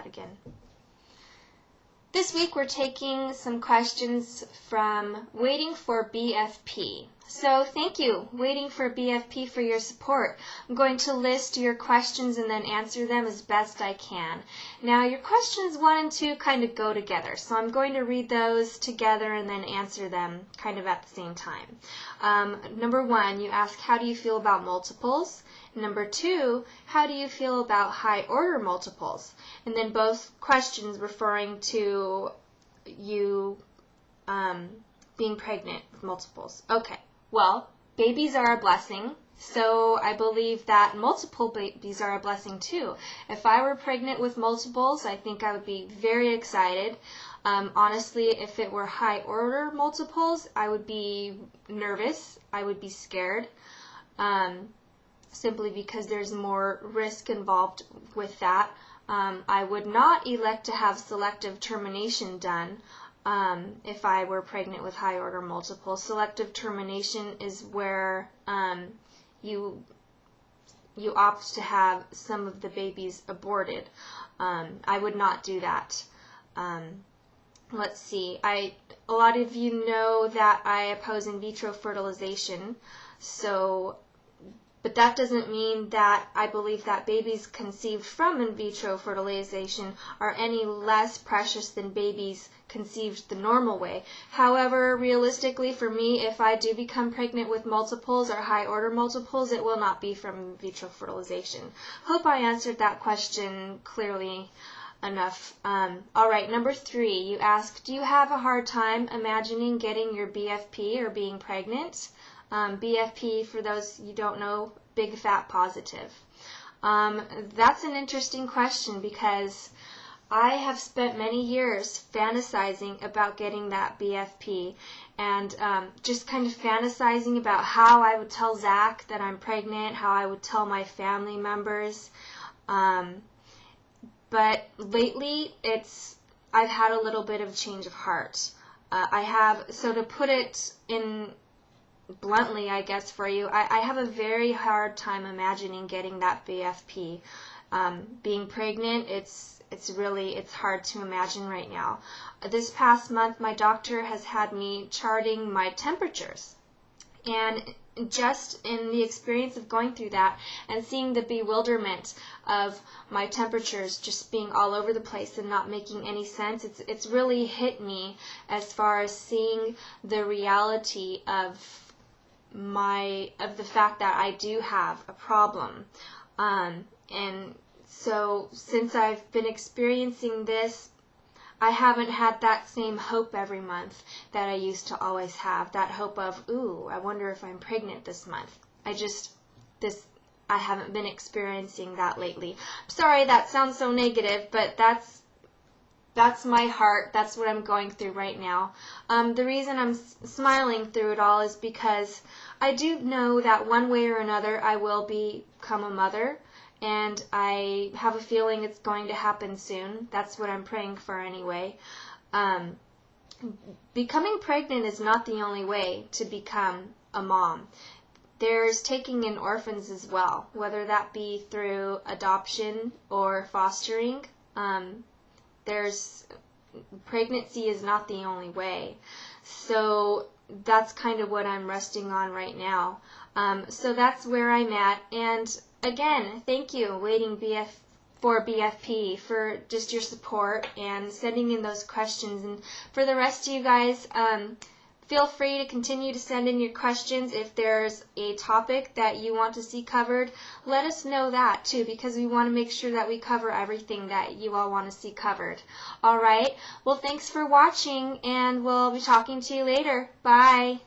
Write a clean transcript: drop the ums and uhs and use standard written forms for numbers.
that again. This week we're taking some questions from Waiting for BFP. So thank you, Waiting for BFP, for your support. I'm going to list your questions and then answer them as best I can. Now your questions 1 and 2 kind of go together, so I'm going to read those together and then answer them kind of at the same time. Number 1, you ask, how do you feel about multiples? Number 2, how do you feel about high order multiples? And then both questions referring to you being pregnant with multiples. Okay, well, babies are a blessing, so I believe that multiple babies are a blessing too. If I were pregnant with multiples, I think I would be very excited. Honestly, if it were high order multiples, I would be nervous. I would be scared. Simply because there's more risk involved with that. I would not elect to have selective termination done if I were pregnant with high order multiples. Selective termination is where you opt to have some of the babies aborted. I would not do that. Let's see. A lot of you know that I oppose in vitro fertilization, but that doesn't mean that I believe that babies conceived from in vitro fertilization are any less precious than babies conceived the normal way. However, realistically for me, if I do become pregnant with multiples or high order multiples, it will not be from in vitro fertilization. Hope I answered that question clearly enough. All right, number 3, you ask, do you have a hard time imagining getting your BFP or being pregnant? BFP, for those you don't know, big fat positive. That's an interesting question because I have spent many years fantasizing about getting that BFP and just kind of fantasizing about how I would tell Zach that I'm pregnant, how I would tell my family members. But lately, I've had a little bit of change of heart. So to put it in bluntly, I guess, for you, I have a very hard time imagining getting that BFP. Being pregnant, it's hard to imagine right now. This past month, my doctor has had me charting my temperatures. And just in the experience of going through that and seeing the bewilderment of my temperatures just being all over the place and not making any sense, it's really hit me as far as seeing the reality of the fact that I do have a problem. And so since I've been experiencing this, I haven't had that same hope every month that I used to always have. That hope of, ooh, I wonder if I'm pregnant this month. I haven't been experiencing that lately. Sorry, that sounds so negative, but that's my heart. That's what I'm going through right now. The reason I'm smiling through it all is because I do know that one way or another I will become a mother. And I have a feeling it's going to happen soon. That's what I'm praying for anyway. Becoming pregnant is not the only way to become a mom. There's taking in orphans as well, whether that be through adoption or fostering. Pregnancy is not the only way. So that's kind of what I'm resting on right now. So that's where I'm at. And again, thank you, Waiting for BFP, for just your support and sending in those questions. And for the rest of you guys, feel free to continue to send in your questions. If there's a topic that you want to see covered, let us know that too, because we want to make sure that we cover everything that you all want to see covered. All right, well, thanks for watching, and we'll be talking to you later. Bye.